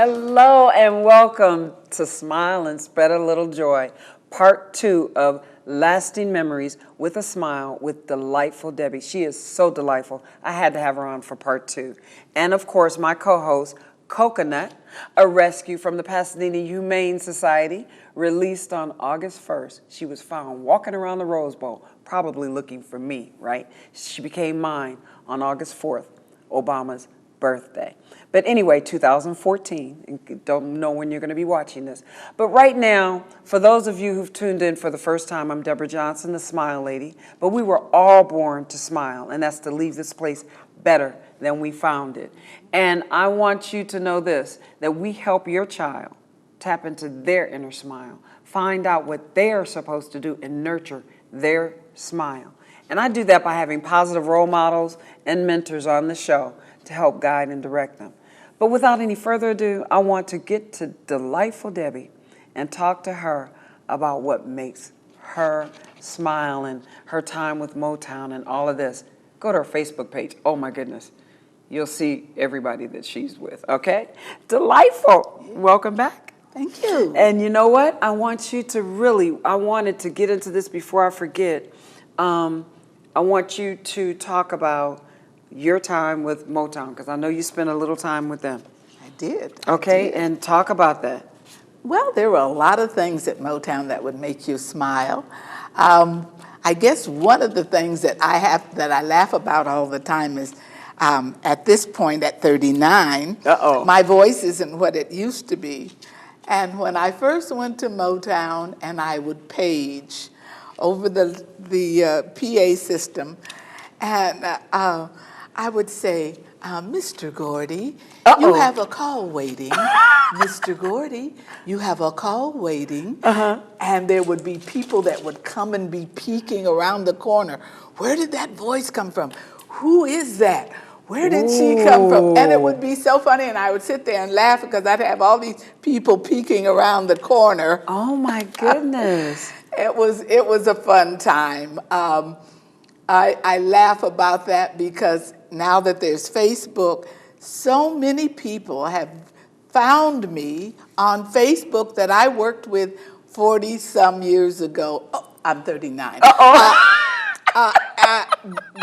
Hello and welcome to Smile and Spread a Little Joy, part 2 of Lasting Memories with a Smile with delightful Debbie. She is so delightful. I had to have her on for part 2. And of course, my co-host, Coconut, a rescue from the Pasadena Humane Society, released on August 1st. She was found walking around the Rose Bowl, probably looking for me, right? She became mine on August 4th, Obama's birthday. But anyway, 2014, and don't know when you're going to be watching this. But right now, for those of you who've tuned in for the first time, I'm Deborah Johnson, the Smile Lady. But we were all born to smile, and that's to leave this place better than we found it. And I want you to know this, that we help your child tap into their inner smile, find out what they are supposed to do, and nurture their smile. And I do that by having positive role models and mentors on the show to help guide and direct them. But without any further ado, I want to get to delightful Debbie and talk to her about what makes her smile and her time with Motown and all of this. Go to her Facebook page. Oh my goodness. You'll see everybody that she's with, okay? Delightful. Welcome back. Thank you. And you know what? I want you to really, I wanted to get into this before I forget. I want you to talk about your time with Motown, because I know you spent a little time with them. I did. Okay, and talk about that. Well, there were a lot of things at Motown that would make you smile. I guess one of the things that I laugh about all the time is at this point, at 39, my voice isn't what it used to be. And when I first went to Motown and I would page over the PA system, and I would say, Mr. Gordy, you have a call waiting. Mr. Gordy, you have a call waiting. And there would be people that would come and be peeking around the corner. Where did that voice come from? Who is that? Where did she come from? And it would be so funny, and I would sit there and laugh because I'd have all these people peeking around the corner. Oh my goodness. It was a fun time. I laugh about that because now that there's Facebook, so many people have found me on Facebook that I worked with 40-some years ago. Oh, I'm 39.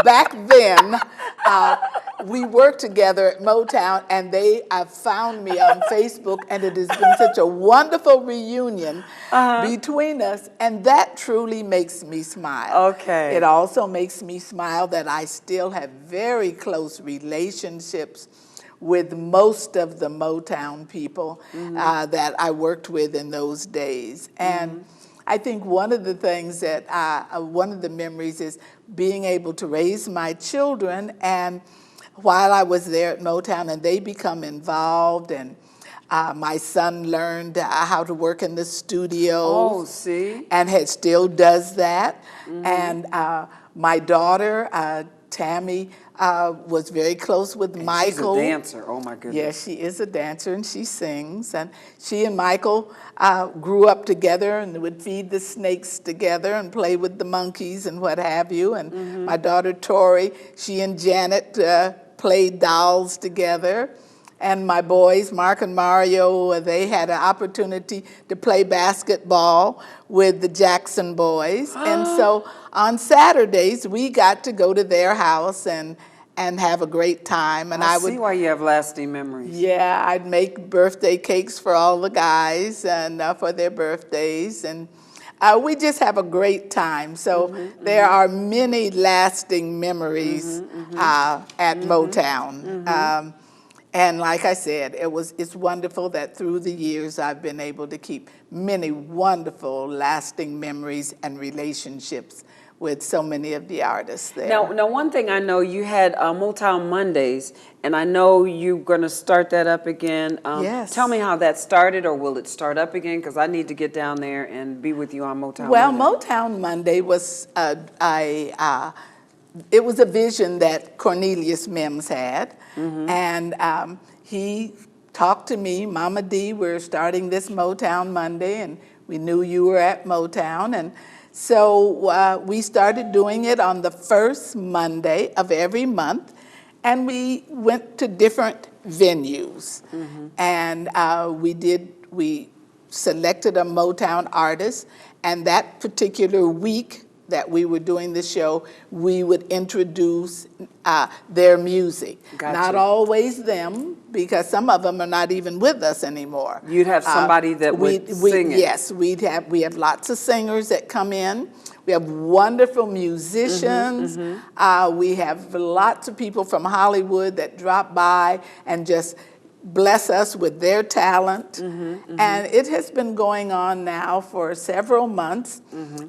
Back then, we worked together at Motown, and they found me on Facebook, and it has been such a wonderful reunion between us, and that truly makes me smile. Okay. It also makes me smile that I still have very close relationships with most of the Motown people that I worked with in those days. And I think one of the things that, one of the memories is being able to raise my children, and while I was there at Motown and they become involved, and my son learned how to work in the studio. Oh, see? And still does that. And my daughter, Tammy, was very close with Michael. She's a dancer, oh my goodness. Yes, she is a dancer and she sings. And she and Michael grew up together and would feed the snakes together and play with the monkeys and what have you. And my daughter Tori, she and Janet played dolls together. And my boys, Mark and Mario, they had an opportunity to play basketball with the Jackson boys. And so on Saturdays, we got to go to their house and have a great time. And I see why you have lasting memories. Yeah, I'd make birthday cakes for all the guys and for their birthdays. And we just have a great time. So there are many lasting memories at Motown. And like I said, it's wonderful that through the years I've been able to keep many wonderful, lasting memories and relationships with so many of the artists there. Now one thing I know, you had Motown Mondays, and I know you're going to start that up again. Yes. Tell me how that started, or will it start up again? Because I need to get down there and be with you on Motown Well, Monday. Motown Monday was, it was a vision that Cornelius Mims had. And he talked to me, Mama D, we're starting this Motown Monday, and we knew you were at Motown. And so we started doing it on the first Monday of every month. and we went to different venues. And we selected a Motown artist, and that particular week that we were doing the show, we would introduce their music. Gotcha. Not always them, because some of them are not even with us anymore. You'd have somebody that would sing it. Yes, we have lots of singers that come in. We have wonderful musicians. We have lots of people from Hollywood that drop by and just bless us with their talent. And it has been going on now for several months.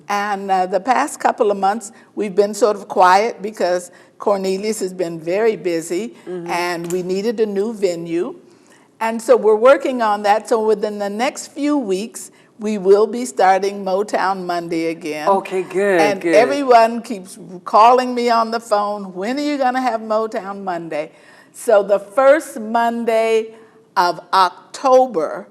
And the past couple of months, we've been sort of quiet because Cornelius has been very busy and we needed a new venue. And so we're working on that. So within the next few weeks, we will be starting Motown Monday again. Okay, good, and good. Everyone keeps calling me on the phone, when are you going to have Motown Monday? So the first Monday of October,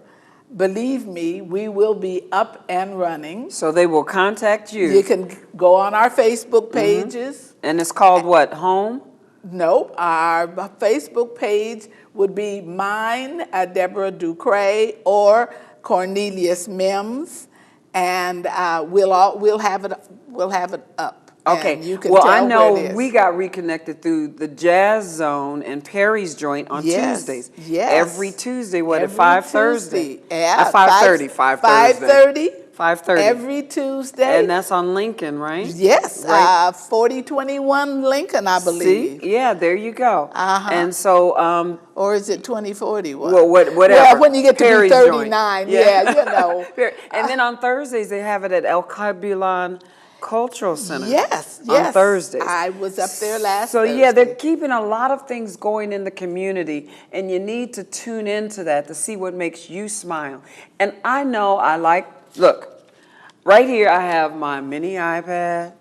believe me, we will be up and running. So they will contact you. You can go on our Facebook pages. And it's called what, Home? Nope, our Facebook page would be mine, Deborah Ducray, or Cornelius Mims, and we'll have it up. Okay. And you can well, tell I know where it is. we got reconnected through the Jazz Zone and Perry's Joint on Tuesdays. Yes. Every Tuesday, what, Every at 5 Tuesday. Thursday? Yeah, At 5:30. 5:30. 5:30. Every Tuesday. And that's on Lincoln, right? Yes, Right. 4021 Lincoln, I believe. See? Yeah, there you go. Uh-huh. And so, Or is it 2041? well, whatever. Well, when you get to Perry's be Joint. 39, yeah, you know. And then on Thursdays, they have it at El Cabulan Cultural Center. Yes, On Thursdays. I was up there last So Thursday. yeah, they're keeping a lot of things going in the community, and you need to tune into that to see what makes you smile. And I know look, right here I have my mini iPad.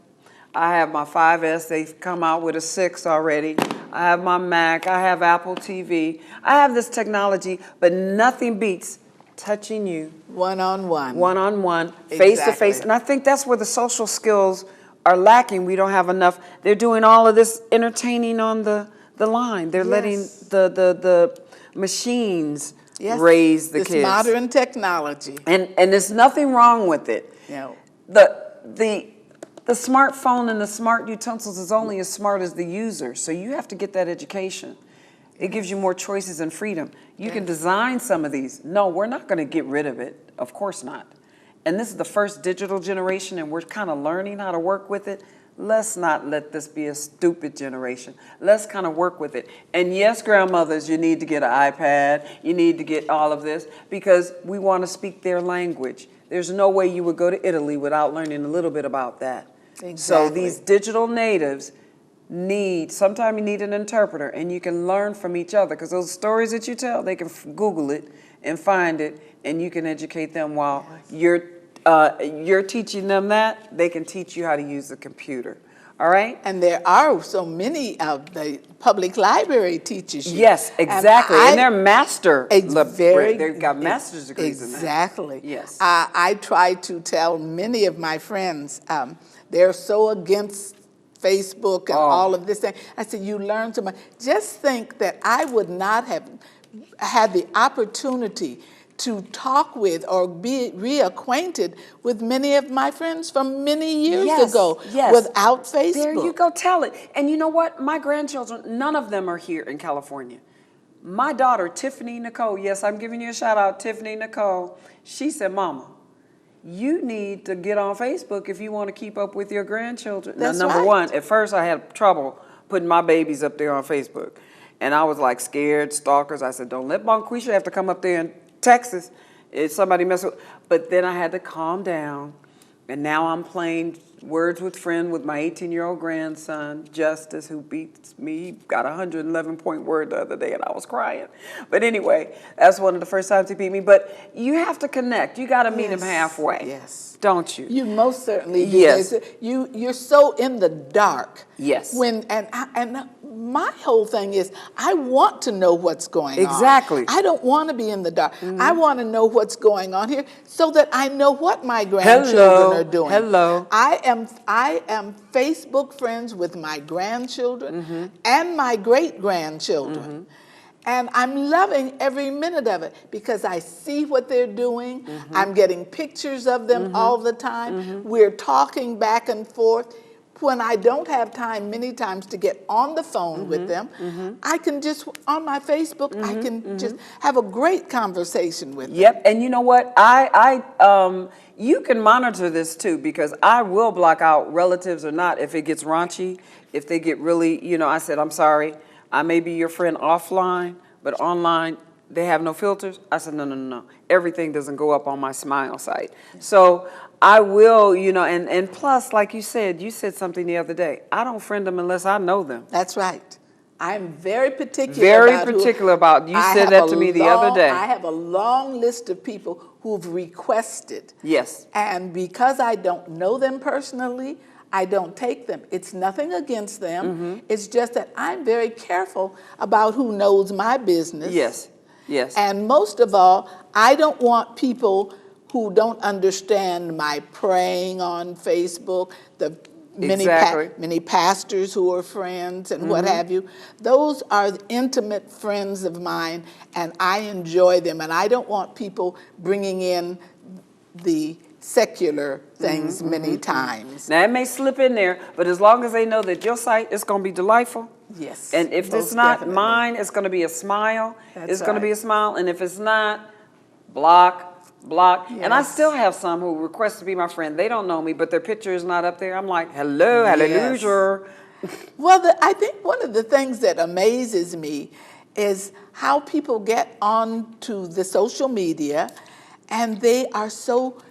I have my 5S. They've come out with a 6 already. I have my Mac. I have Apple TV. I have this technology, but nothing beats touching you one-on-one, face-to-face. And I think that's where the social skills are lacking. We don't have enough. They're doing all of this entertaining on the line. They're letting the machines raise the kids. This modern technology. And there's nothing wrong with it. No. The smartphone and the smart utensils is only as smart as the user. So you have to get that education. It gives you more choices and freedom. You can design some of these. No, we're not going to get rid of it. Of course not. And this is the first digital generation, and we're kind of learning how to work with it. Let's not let this be a stupid generation. Let's kind of work with it. And yes, grandmothers, you need to get an iPad. You need to get all of this because we want to speak their language. There's no way you would go to Italy without learning a little bit about that. Exactly. So these digital natives sometimes you need an interpreter, and you can learn from each other because those stories that you tell, they can Google it and find it, and you can educate them while you're teaching them that. They can teach you how to use the computer. All right? And there are so many of the public library teachers. Yes, exactly. And they're master. They've got master's degrees in that. Exactly. Yes. I try to tell many of my friends, they're so against Facebook and all of this thing. I said, you learn so much. Just think that I would not have had the opportunity to talk with or be reacquainted with many of my friends from many years ago without Facebook. There you go, tell it. And you know what? My grandchildren, none of them are here in California. My daughter, Tiffany Nicole, yes, I'm giving you a shout out, Tiffany Nicole. She said, Mama, you need to get on Facebook if you want to keep up with your grandchildren. That's now, number right. one, at first I had trouble putting my babies up there on Facebook. And I was like scared, stalkers. I said, don't let Bonquisha have to come up there in Texas if somebody mess with. But then I had to calm down. And now I'm playing Words with Friend with my 18-year-old grandson, Justice, who beats me. He got a 111-point word the other day, and I was crying. But anyway, that's one of the first times he beat me. But you have to connect. You got to meet him halfway. Yes. Don't you? You most certainly do. Yes. You're so in the dark. Yes. And my whole thing is I want to know what's going on. Exactly. I don't want to be in the dark. I want to know what's going on here so that I know what my grandchildren are doing. Hello. I am Facebook friends with my grandchildren and my great-grandchildren. And I'm loving every minute of it because I see what they're doing. I'm getting pictures of them all the time. We're talking back and forth. When I don't have time many times to get on the phone with them, I can just, on my Facebook, I can just have a great conversation with them. Yep, and you know what? You can monitor this too, because I will block out relatives or not if it gets raunchy, if they get really, I said, I'm sorry, I may be your friend offline, but online, they have no filters. I said, no. Everything doesn't go up on my Smile site. So I will, and plus, like you said something the other day. I don't friend them unless I know them. That's right. I'm very particular about you said that to me the other day. I have a long list of people who've requested. Yes. And because I don't know them personally, I don't take them. It's nothing against them. It's just that I'm very careful about who knows my business. Yes. And most of all, I don't want people who don't understand my praying on Facebook, the many pastors who are friends and what have you. Those are intimate friends of mine, and I enjoy them. And I don't want people bringing in the secular things many times. Now, it may slip in there, but as long as they know that your site is going to be delightful. Yes. And if it's not mine, it's going to be a smile. It's going to be a smile. And if it's not, block. Yes. And I still have some who request to be my friend. They don't know me, but their picture is not up there. I'm like, hello, hallelujah. Well, I think one of the things that amazes me is how people get onto the social media and they are so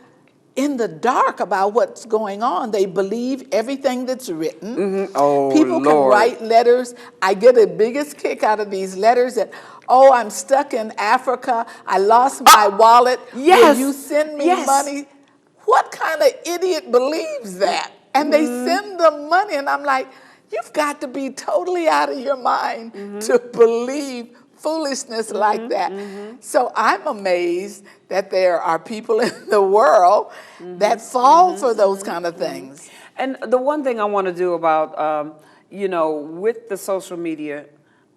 in the dark about what's going on. They believe everything that's written. Oh, people can write letters. I get the biggest kick out of these letters that, oh, I'm stuck in Africa. I lost my wallet. Yes. Will you send me money? What kind of idiot believes that? And they send them money, and I'm like, you've got to be totally out of your mind to believe foolishness like that. So I'm amazed that there are people in the world that fall for those kind of things. And the one thing I want to do about, with the social media,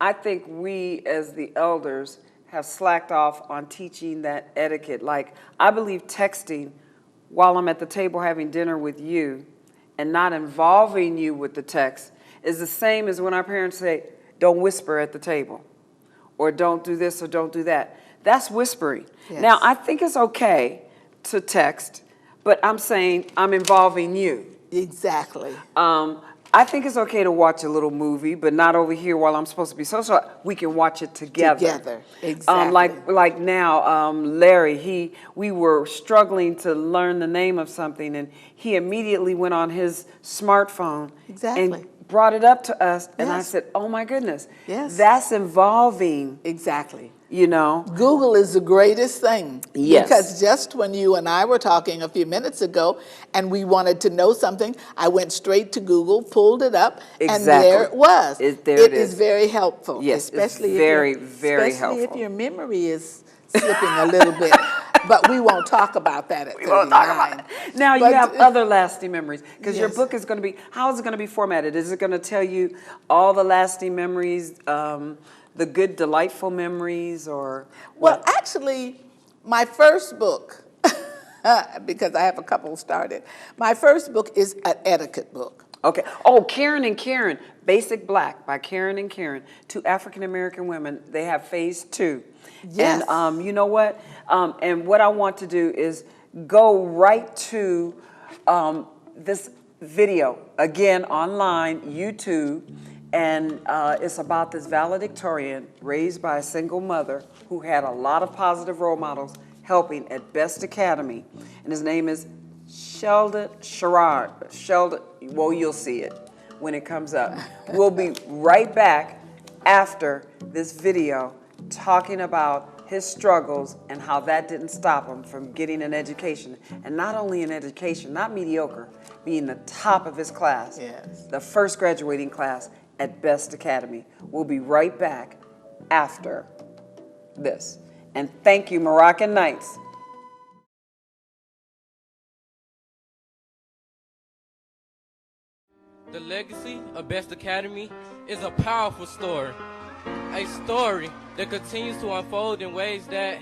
I think we as the elders have slacked off on teaching that etiquette. Like, I believe texting while I'm at the table having dinner with you and not involving you with the text is the same as when our parents say, don't whisper at the table, or don't do this or don't do that. That's whispering. Yes. Now, I think it's okay to text, but I'm saying I'm involving you. Exactly. I think it's okay to watch a little movie, but not over here while I'm supposed to be social. We can watch it together. Exactly. Like now, Larry, we were struggling to learn the name of something, and he immediately went on his smartphone and brought it up to us, and I said, oh my goodness, that's involving. Exactly. Google is the greatest thing. Yes. Because just when you and I were talking a few minutes ago and we wanted to know something, I went straight to Google, pulled it up, and there it was. It is very helpful. Yes, especially it's very helpful. Especially if your memory is slipping a little bit. But we won't talk about that at 39. We won't talk about that. Now, you have other lasting memories, because your book is going to be, how is it going to be formatted? Is it going to tell you all the lasting memories, the good, delightful memories, or what? Well, actually, my first book, because I have a couple started, my first book is an etiquette book. Okay. Oh, Karen and Karen, Basic Black by Karen and Karen, 2 African-American women. They have phase 2. Yes. And you know what? And what I want to do is go right to this video, again, online, YouTube, and it's about this valedictorian raised by a single mother who had a lot of positive role models helping at Best Academy. And his name is Sheldon Sherrod. Sheldon, well, you'll see it when it comes up. We'll be right back after this video talking about his struggles and how that didn't stop him from getting an education. And not only an education, not mediocre, being the top of his class, yes, the first graduating class at Best Academy. We'll be right back after this. And thank you, Moroccan Nights. The legacy of Best Academy is a powerful story. A story that continues to unfold in ways that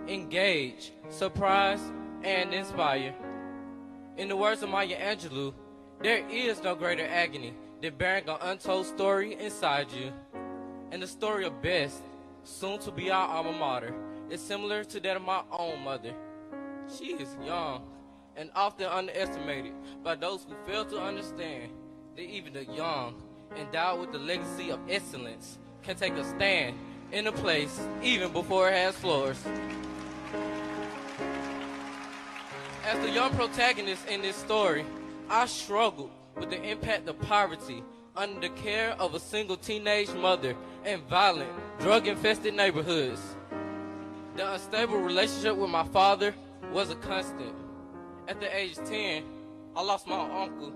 engage, surprise, and inspire. In the words of Maya Angelou, there is no greater agony than bearing an untold story inside you. And the story of Best, soon to be our alma mater, is similar to that of my own mother. She is young and often underestimated by those who fail to understand that even the young, endowed with the legacy of excellence, can take a stand in a place even before it has floors. As the young protagonist in this story, I struggled with the impact of poverty under the care of a single teenage mother in violent, drug-infested neighborhoods. The unstable relationship with my father was a constant. At the age of 10, I lost my uncle,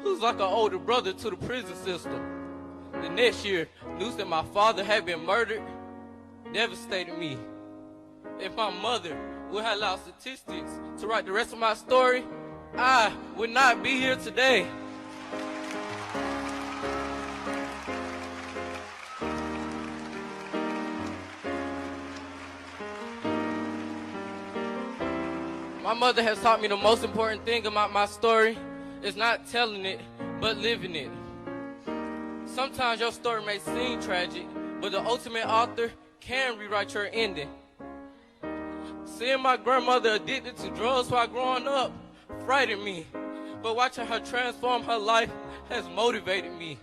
who's like an older brother to the prison system. The next year, news that my father had been murdered devastated me. If my mother would have allowed statistics to write the rest of my story, I would not be here today. My mother has taught me the most important thing about my story is not telling it, but living it. Sometimes your story may seem tragic, but the ultimate author can rewrite your ending. Seeing my grandmother addicted to drugs while growing up frightened me, but watching her transform her life has motivated me.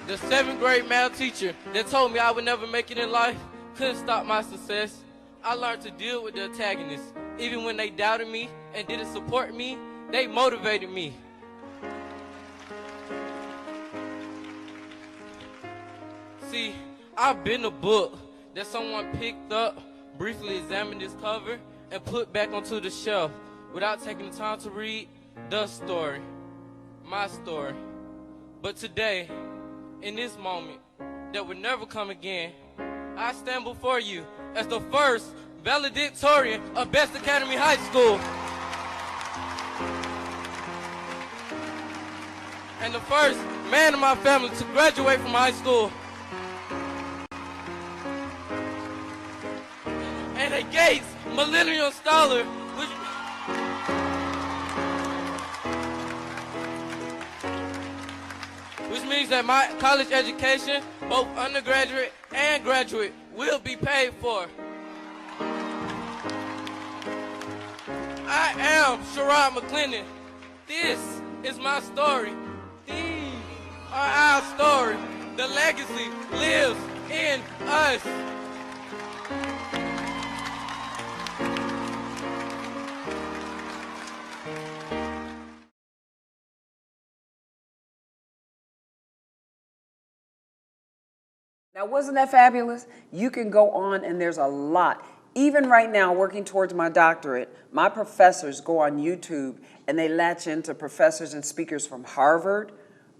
The 7th grade math teacher that told me I would never make it in life couldn't stop my success. I learned to deal with the antagonists. Even when they doubted me and didn't support me, they motivated me. See, I've been a book that someone picked up, briefly examined its cover, and put back onto the shelf without taking the time to read the story, my story. But today, in this moment that will never come again, I stand before you as the first valedictorian of Best Academy High School. And the first man in my family to graduate from high school. And a Gates Millennium Scholar, which means that my college education, both undergraduate and graduate, will be paid for. I am Sherrod McClendon. This is my story. These are our story. The legacy lives in us. Now, wasn't that fabulous? You can go on, and there's a lot. Even right now, working towards my doctorate, my professors go on YouTube and they latch into professors and speakers from Harvard,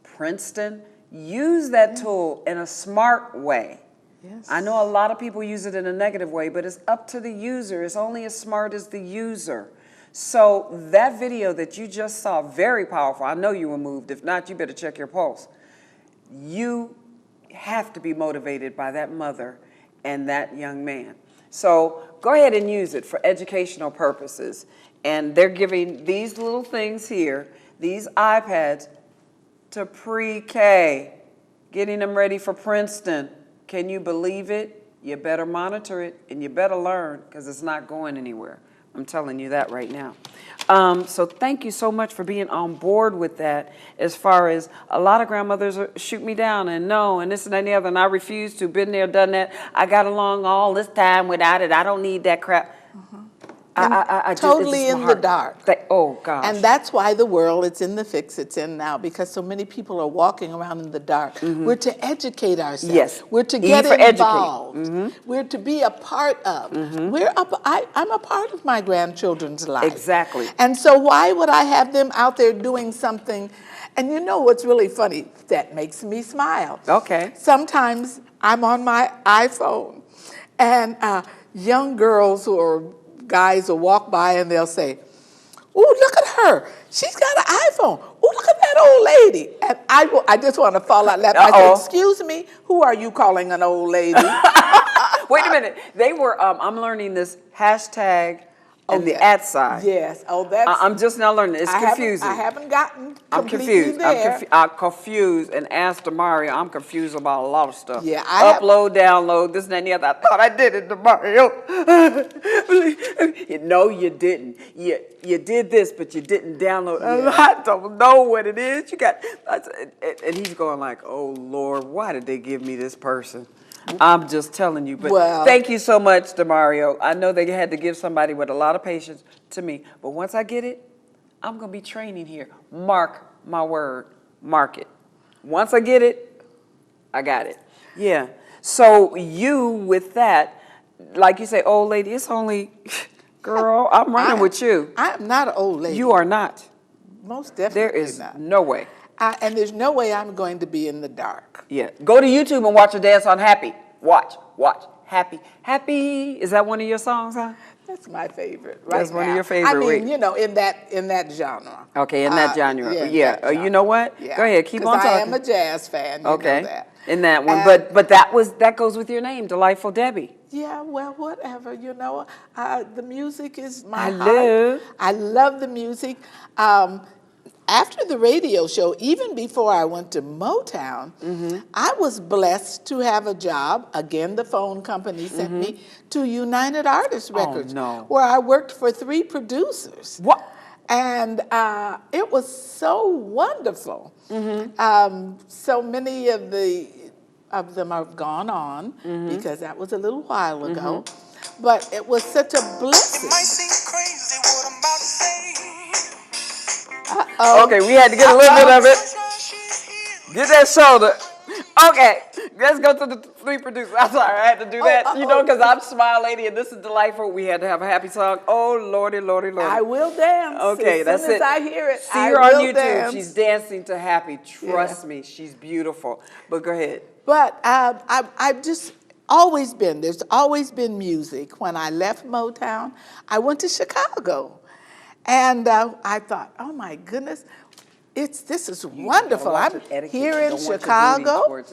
Princeton. Use that tool in a smart way. Yes. I know a lot of people use it in a negative way, but it's up to the user. It's only as smart as the user. So that video that you just saw, very powerful. I know you were moved. If not, you better check your pulse. You have to be motivated by that mother and that young man. So go ahead and use it for educational purposes. And they're giving these little things here, these iPads, to pre-K, getting them ready for Princeton. Can you believe it? You better monitor it and you better learn, because it's not going anywhere. I'm telling you that right now. So thank you so much for being on board with that. As far as a lot of grandmothers shoot me down and no, and this and that and the other, and I refuse to, been there, done that. I got along all this time without it. I don't need that crap. totally in the dark. Oh, gosh. And that's why the world is in the fix it's in now, because so many people are walking around in the dark. We're to educate ourselves. Yes. We're to E get for involved. educate. We're to be a part of. I'm a part of my grandchildren's life. Exactly. And so why would I have them out there doing something? And you know what's really funny? That makes me smile. Okay. Sometimes I'm on my iPhone, and young girls or guys will walk by and they'll say, "Oh, look at her. She's got an iPhone. Oh, look at that old lady." And I just want to fall out laughing. I say, "Excuse me, who are you calling an old lady?" Wait a minute. They were, I'm learning this hashtag and the at side. Yes. Oh, that's. I'm just now learning. It's confusing. I haven't gotten I'm completely confused. there. I'm confused and asked Demario. I'm confused about a lot of stuff. Yeah, Upload, download, this and that and the other. I thought I did it, Demario. No, you didn't. You did this, but you didn't download. Yeah. I don't know what it is. You got, and he's going like, "Oh Lord, why did they give me this person?" I'm just telling you. But thank you so much, Demario. I know they had to give somebody with a lot of patience to me, but once I get it, I'm going to be training here. Mark my word. Mark it. Once I get it, I got it. Yeah. So you, with that, like you say, old lady, it's only, girl, I'm running with you. I am not an old lady. You are not. Most definitely There is not. no way. And there's no way I'm going to be in the dark. Yeah. Go to YouTube and watch a dance on Happy. Watch. Happy. Happy. Is that one of your songs, huh? That's my favorite. Right That's one of now. your favorite. I mean, Wait. you know, in that genre. Okay, in that genre. Yeah. that You know what? genre. Go ahead. Keep on talking. I am a jazz fan. You know that. In that one. And- But that goes with your name, Delightful Debbie. Yeah, well, whatever, you know. The music is my heart. love. I love the music. After the radio show, even before I went to Motown, I was blessed to have a job. Again, the phone company sent me to United Artists Records, where I worked for 3 producers. What? And it was so wonderful. So many of them have gone on because that was a little while ago. But it was such a blessing. It might seem crazy what I'm about to say. Okay, we had to get a little bit of it. Get that shoulder. Okay, let's go to the 3 producers. I'm sorry, I had to do that. You know, because I'm Smile Lady and this is Delightful. We had to have a happy song. Oh, Lordy, Lordy, Lordy. I will dance. Okay, that's it. As soon as I hear it, See her on YouTube. Dance. She's dancing to Happy. Trust me, she's beautiful. But go ahead. But I've just always been, there's always been music. When I left Motown, I went to Chicago. And I thought, oh my goodness, this is wonderful. I'm here in Chicago.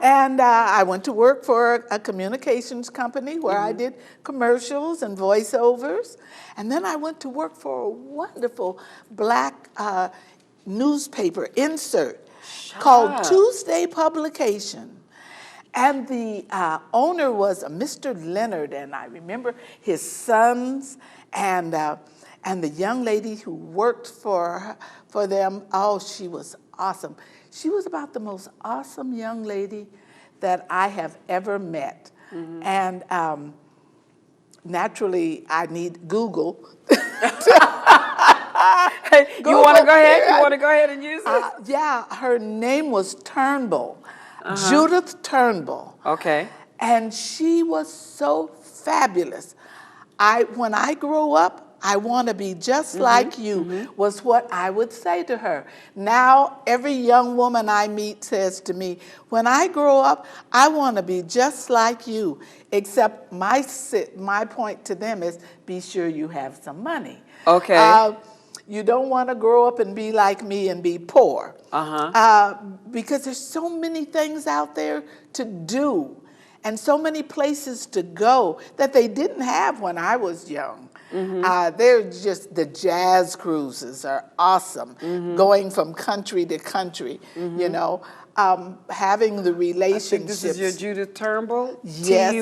And I went to work for a communications company where I did commercials and voiceovers. And then I went to work for a wonderful black newspaper insert called Tuesday Publication. And the owner was a Mr. Leonard, and I remember his sons and the young lady who worked for them. Oh, she was awesome. She was about the most awesome young lady that I have ever met. And naturally, I need Google. Hey, you want to go ahead? You want to go ahead and use it? Yeah, her name was Turnbull. Judith Turnbull. Okay. And she was so fabulous. When I grow up, I want to be just like you, was what I would say to her. Now, every young woman I meet says to me, when I grow up, I want to be just like you, except my point to them is, be sure you have some money. Okay. You don't want to grow up and be like me and be poor. Because there's so many things out there to do and so many places to go that they didn't have when I was young. They're just, the jazz cruises are awesome, going from country to country, you know, having the relationships. I think this is your Judith Turnbull? Yes.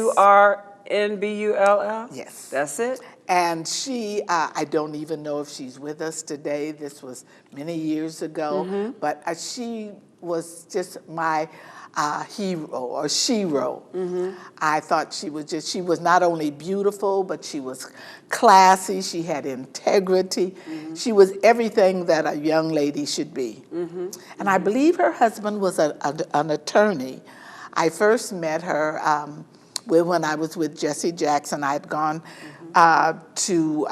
Turnbull? Yes. That's it? And she, I don't even know if she's with us today. This was many years ago. But she was just my hero or shero. I thought she was not only beautiful, but she was classy, she had integrity. She was everything that a young lady should be. And I believe her husband was an attorney. I first met her when I was with Jesse Jackson. I had gone to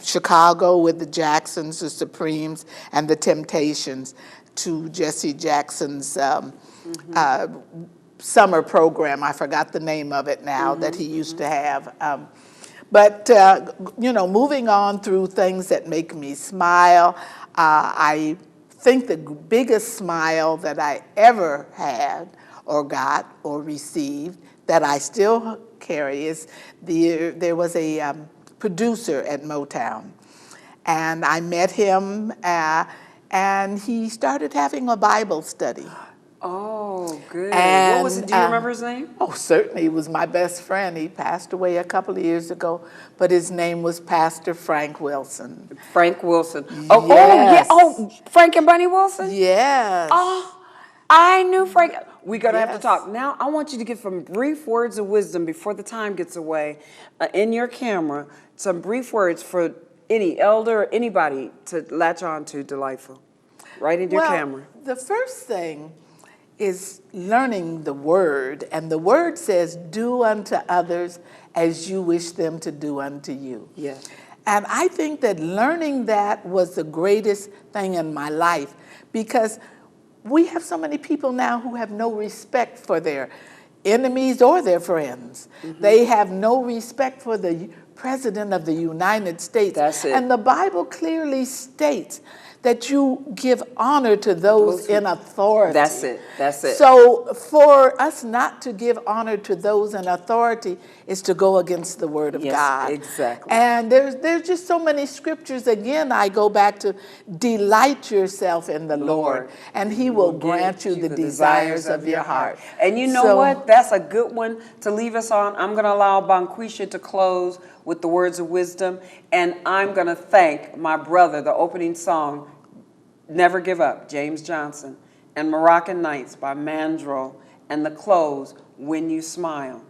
Chicago with the Jacksons, the Supremes, and the Temptations to Jesse Jackson's summer program. I forgot the name of it now that he used to have. But moving on through things that make me smile, I think the biggest smile that I ever had or got or received that I still carry is there was a producer at Motown, and I met him, and he started having a Bible study. Oh, good. And, what was it? Do you remember his name? Oh, certainly. He was my best friend. He passed away a couple of years ago, but his name was Pastor Frank Wilson. Frank Wilson. Yes. Oh, yeah. Oh, Frank and Bunny Wilson? Yes. Oh, I knew Frank. We're going to have to Yes. talk. Now, I want you to give some brief words of wisdom before the time gets away in your camera. Some brief words for any elder or anybody to latch on to, Delightful. Right into your camera. The first thing is learning the word, and the word says, do unto others as you wish them to do unto you. Yes. And I think that learning that was the greatest thing in my life, because we have so many people now who have no respect for their enemies or their friends. They have no respect for the President of the United States. That's it. And the Bible clearly states that you give honor to those in authority. That's it. That's it. So for us not to give honor to those in authority is to go against the word of Yes, God. exactly. And there's just so many scriptures. Again, I go back to delight yourself in the Lord, and he will grant you the desires of your heart. And you know So- what? That's a good one to leave us on. I'm going to allow Bonquisha to close with the words of wisdom, and I'm going to thank my brother, the opening song, Never Give Up, James Johnson, and Moroccan Nights by Mandrel, and the close, When You Smile.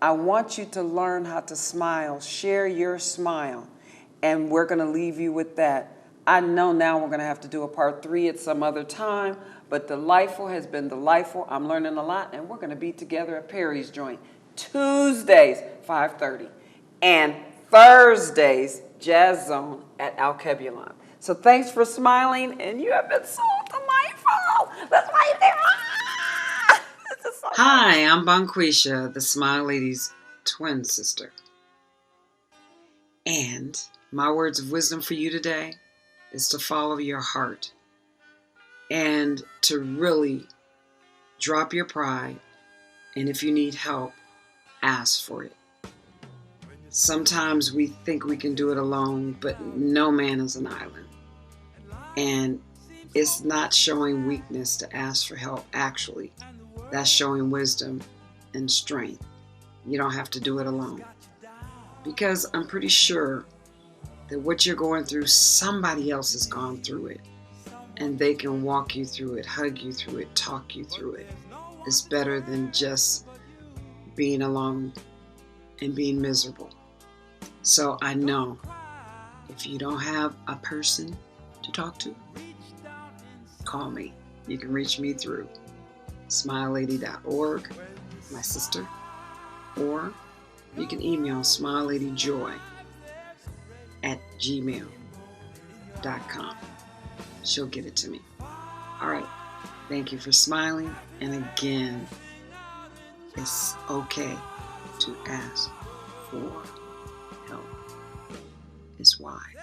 I want you to learn how to smile. Share your smile, and we're going to leave you with that. I know now we're going to have to do a part 3 at some other time, but Delightful has been delightful. I'm learning a lot, and we're going to be together at Perry's Joint Tuesdays, 5:30, and Thursdays, Jazz Zone at Alkebulon. So thanks for smiling, and you have been so delightful. That's why you're there. This is so Hi, I'm Bonquisha, the Smile Lady's twin sister. And my words of wisdom for you today is to follow your heart and to really drop your pride, and if you need help, ask for it. Sometimes we think we can do it alone, but no man is an island. And it's not showing weakness to ask for help, actually. That's showing wisdom and strength. You don't have to do it alone. Because I'm pretty sure that what you're going through, somebody else has gone through it. And they can walk you through it, hug you through it, talk you through it. It's better than just being alone and being miserable. So I know if you don't have a person to talk to, call me. You can reach me through smilelady.org, my sister, or you can email smileladyjoy@gmail.com. She'll get it to me. All right. Thank you for smiling. And again, it's okay to ask for help. It's wise.